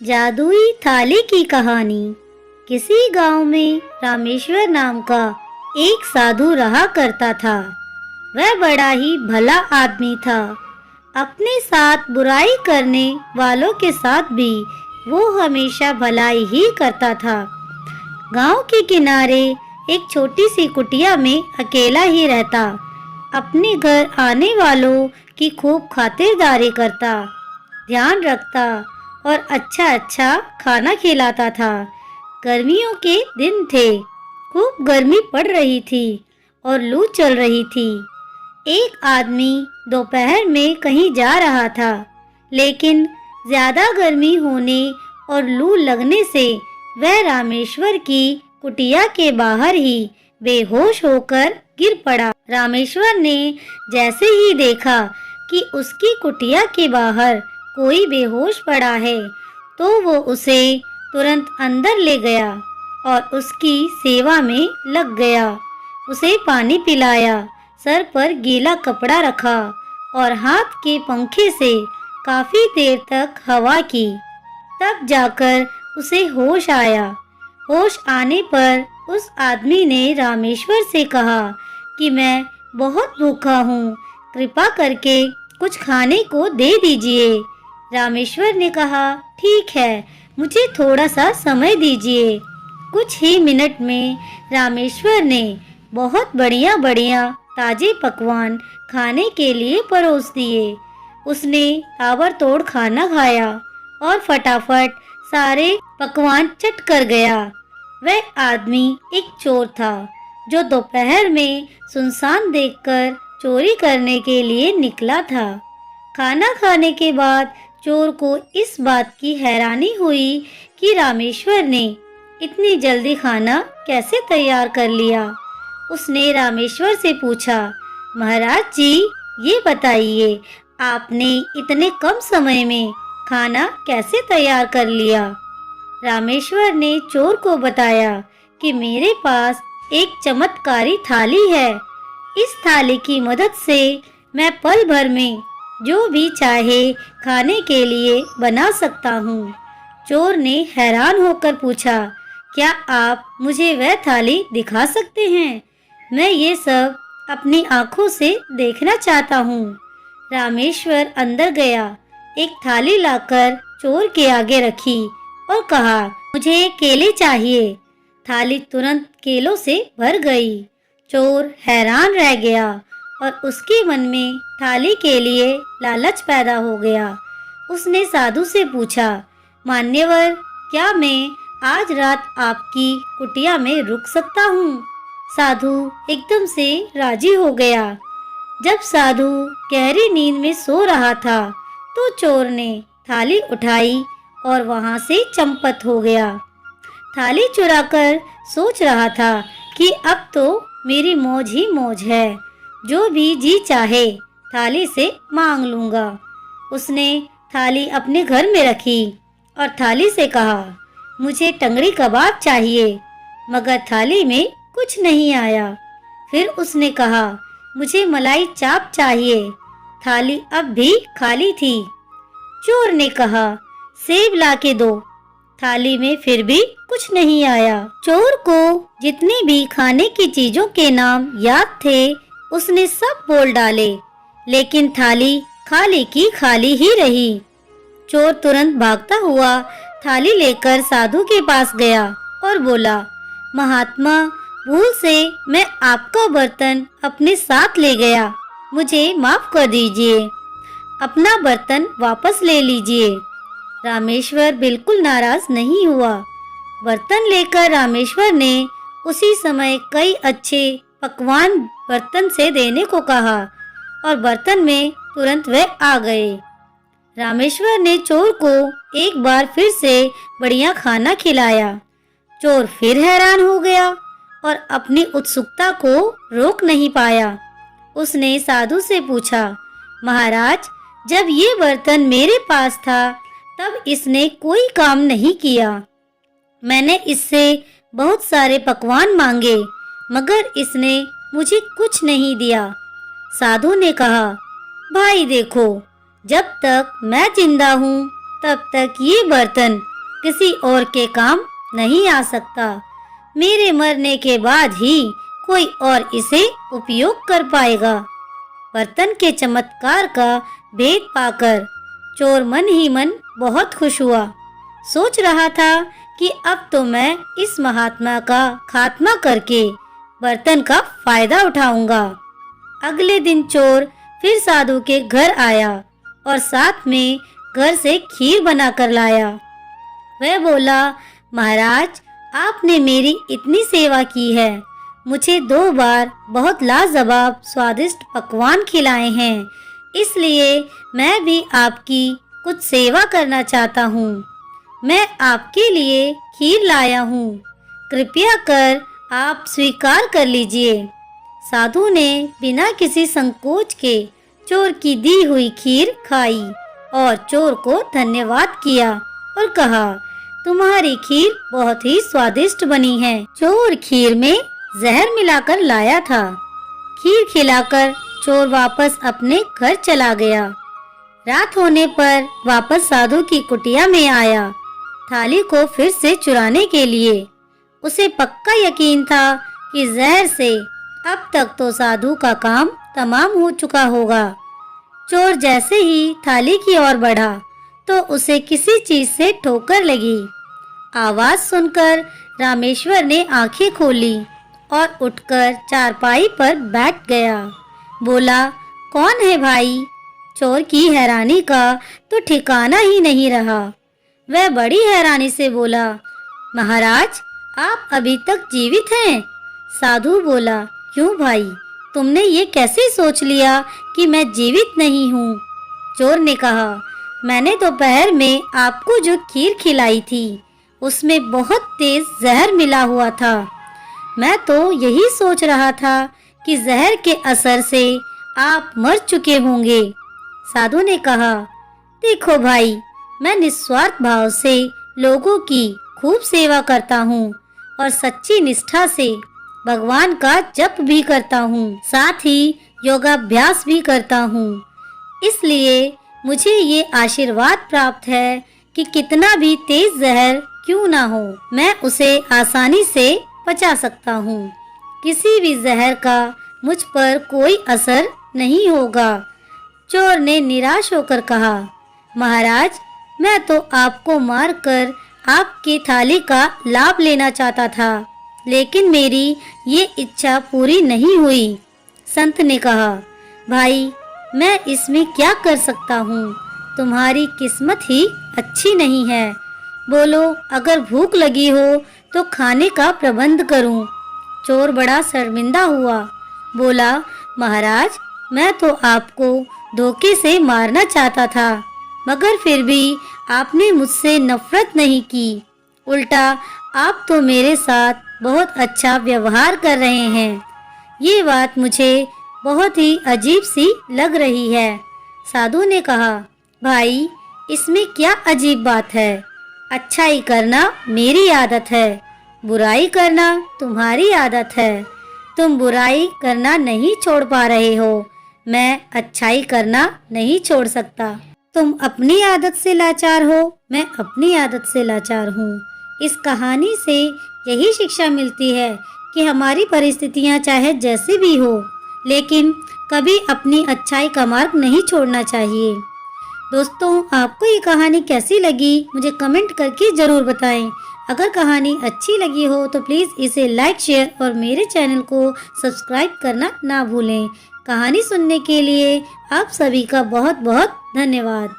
जादुई थाली की कहानी। किसी गांव में रामेश्वर नाम का एक साधु रहा करता था। वह बड़ा ही भला आदमी था। अपने साथ बुराई करने वालों के साथ भी वो हमेशा भलाई ही करता था। गांव के किनारे एक छोटी सी कुटिया में अकेला ही रहता। अपने घर आने वालों की खूब खातिरदारी करता, ध्यान रखता और अच्छा अच्छा खाना खिलाता था। गर्मियों के दिन थे, खूब गर्मी पड़ रही थी और लू चल रही थी। एक आदमी दोपहर में कहीं जा रहा था, लेकिन ज्यादा गर्मी होने और लू लगने से वह रामेश्वर की कुटिया के बाहर ही बेहोश होकर गिर पड़ा। रामेश्वर ने जैसे ही देखा कि उसकी कुटिया के बाहर कोई बेहोश पड़ा है, तो वो उसे तुरंत अंदर ले गया और उसकी सेवा में लग गया। उसे पानी पिलाया, सर पर गीला कपड़ा रखा और हाथ के पंखे से काफी देर तक हवा की। तब जाकर उसे होश आया। होश आने पर उस आदमी ने रामेश्वर से कहा कि मैं बहुत भूखा हूँ, कृपा करके कुछ खाने को दे दीजिए। रामेश्वर ने कहा, ठीक है, मुझे थोड़ा सा समय दीजिए। कुछ ही मिनट में रामेश्वर ने बहुत बढ़िया बढ़िया ताजे पकवान खाने के लिए परोस दिए। उसने ताबड़तोड़ खाना खाया और फटाफट सारे पकवान चट कर गया। वह आदमी एक चोर था, जो दोपहर में सुनसान देखकर चोरी करने के लिए निकला था। खाना खाने के बाद चोर को इस बात की हैरानी हुई कि रामेश्वर ने इतनी जल्दी खाना कैसे तैयार कर लिया। उसने रामेश्वर से पूछा, महाराज जी, ये बताइए, आपने इतने कम समय में खाना कैसे तैयार कर लिया। रामेश्वर ने चोर को बताया कि मेरे पास एक चमत्कारी थाली है। इस थाली की मदद से मैं पल भर में जो भी चाहे खाने के लिए बना सकता हूँ। चोर ने हैरान होकर पूछा, क्या आप मुझे वह थाली दिखा सकते हैं? मैं ये सब अपनी आंखों से देखना चाहता हूँ। रामेश्वर अंदर गया, एक थाली लाकर चोर के आगे रखी और कहा, मुझे केले चाहिए। थाली तुरंत केलों से भर गई। चोर हैरान रह गया और उसके मन में थाली के लिए लालच पैदा हो गया। उसने साधु से पूछा, मान्यवर, क्या मैं आज रात आपकी कुटिया में रुक सकता हूँ? साधु एकदम से राजी हो गया। जब साधु गहरी नींद में सो रहा था, तो चोर ने थाली उठाई और वहां से चंपत हो गया। थाली चुराकर सोच रहा था कि अब तो मेरी मौज ही मौज है, जो भी जी चाहे थाली से मांग लूंगा। उसने थाली अपने घर में रखी और थाली से कहा, मुझे टंगड़ी कबाब चाहिए, मगर थाली में कुछ नहीं आया। फिर उसने कहा, मुझे मलाई चाप चाहिए। थाली अब भी खाली थी। चोर ने कहा, सेब लाके दो। थाली में फिर भी कुछ नहीं आया। चोर को जितनी भी खाने की चीजों के नाम याद थे, उसने सब बोल डाले, लेकिन थाली खाली की खाली ही रही। चोर तुरंत भागता हुआ थाली लेकर साधु के पास गया और बोला, महात्मा, भूल से मैं आपका बर्तन अपने साथ ले गया, मुझे माफ कर दीजिए, अपना बर्तन वापस ले लीजिए। रामेश्वर बिल्कुल नाराज नहीं हुआ। बर्तन लेकर रामेश्वर ने उसी समय कई अच्छे पकवान बर्तन से देने को कहा और बर्तन में तुरंत वे आ गए। रामेश्वर ने चोर को एक बार फिर से बढ़िया खाना खिलाया। चोर फिर हैरान हो गया और अपनी उत्सुकता को रोक नहीं पाया। उसने साधु से पूछा, महाराज, जब ये बर्तन मेरे पास था, तब इसने कोई काम नहीं किया। मैंने इससे बहुत सारे पकवान मांगे, मगर इसने मुझे कुछ नहीं दिया। साधु ने कहा, भाई देखो, जब तक मैं जिंदा हूँ तब तक ये बर्तन किसी और के काम नहीं आ सकता। मेरे मरने के बाद ही कोई और इसे उपयोग कर पाएगा। बर्तन के चमत्कार का भेद पाकर चोर मन ही मन बहुत खुश हुआ। सोच रहा था कि अब तो मैं इस महात्मा का खात्मा करके बर्तन का फायदा उठाऊंगा। अगले दिन चोर फिर साधु के घर आया और साथ में घर से खीर बनाकर लाया। वह बोला, महाराज, आपने मेरी इतनी सेवा की है, मुझे 2 बार बहुत लाजवाब स्वादिष्ट पकवान खिलाए हैं, इसलिए मैं भी आपकी कुछ सेवा करना चाहता हूँ। मैं आपके लिए खीर लाया हूँ, कृपया कर आप स्वीकार कर लीजिए। साधु ने बिना किसी संकोच के चोर की दी हुई खीर खाई और चोर को धन्यवाद किया और कहा, तुम्हारी खीर बहुत ही स्वादिष्ट बनी है। चोर खीर में जहर मिलाकर लाया था। खीर खिलाकर चोर वापस अपने घर चला गया। रात होने पर वापस साधु की कुटिया में आया, थाली को फिर से चुराने के लिए। उसे पक्का यकीन था कि जहर से अब तक तो साधु का काम तमाम हो चुका होगा। चोर जैसे ही थाली की ओर बढ़ा तो उसे किसी चीज से ठोकर लगी। आवाज सुनकर रामेश्वर ने आंखें खोली और उठकर चारपाई पर बैठ गया। बोला, कौन है भाई? चोर की हैरानी का तो ठिकाना ही नहीं रहा। वह बड़ी हैरानी से बोला, महाराज, आप अभी तक जीवित हैं? साधु बोला, क्यों भाई, तुमने ये कैसे सोच लिया कि मैं जीवित नहीं हूँ? चोर ने कहा, मैंने दोपहर में आपको जो खीर खिलाई थी उसमें बहुत तेज जहर मिला हुआ था। मैं तो यही सोच रहा था कि जहर के असर से आप मर चुके होंगे। साधु ने कहा, देखो भाई, मैं निस्वार्थ भाव से लोगों की खूब सेवा करता हूँ और सच्ची निष्ठा से भगवान का जप भी करता हूँ, साथ ही योगाभ्यास भी करता हूँ। इसलिए मुझे ये आशीर्वाद प्राप्त है कि कितना भी तेज जहर क्यों ना हो, मैं उसे आसानी से पचा सकता हूँ। किसी भी जहर का मुझ पर कोई असर नहीं होगा। चोर ने निराश होकर कहा, महाराज, मैं तो आपको मारकर आपकी थाली का लाभ लेना चाहता था, लेकिन मेरी ये इच्छा पूरी नहीं हुई। संत ने कहा, भाई, मैं इसमें क्या कर सकता हूँ? तुम्हारी किस्मत ही अच्छी नहीं है। बोलो, अगर भूख लगी हो तो खाने का प्रबंध करूँ। चोर बड़ा शर्मिंदा हुआ। बोला, महाराज, मैं तो आपको धोखे से मारना चाहता था, मगर फिर भी आपने मुझसे नफरत नहीं की। उल्टा आप तो मेरे साथ बहुत अच्छा व्यवहार कर रहे हैं। ये बात मुझे बहुत ही अजीब सी लग रही है। साधु ने कहा, भाई, इसमें क्या अजीब बात है? अच्छाई करना मेरी आदत है, बुराई करना तुम्हारी आदत है। तुम बुराई करना नहीं छोड़ पा रहे हो, मैं अच्छाई करना नहीं छोड़ सकता। तुम अपनी आदत से लाचार हो, मैं अपनी आदत से लाचार हूँ। इस कहानी से यही शिक्षा मिलती है कि हमारी परिस्थितियाँ चाहे जैसी भी हो, लेकिन कभी अपनी अच्छाई का मार्ग नहीं छोड़ना चाहिए। दोस्तों, आपको ये कहानी कैसी लगी मुझे कमेंट करके ज़रूर बताएं। अगर कहानी अच्छी लगी हो तो प्लीज़ इसे लाइक, शेयर और मेरे चैनल को सब्सक्राइब करना ना भूलें। कहानी सुनने के लिए आप सभी का बहुत बहुत धन्यवाद।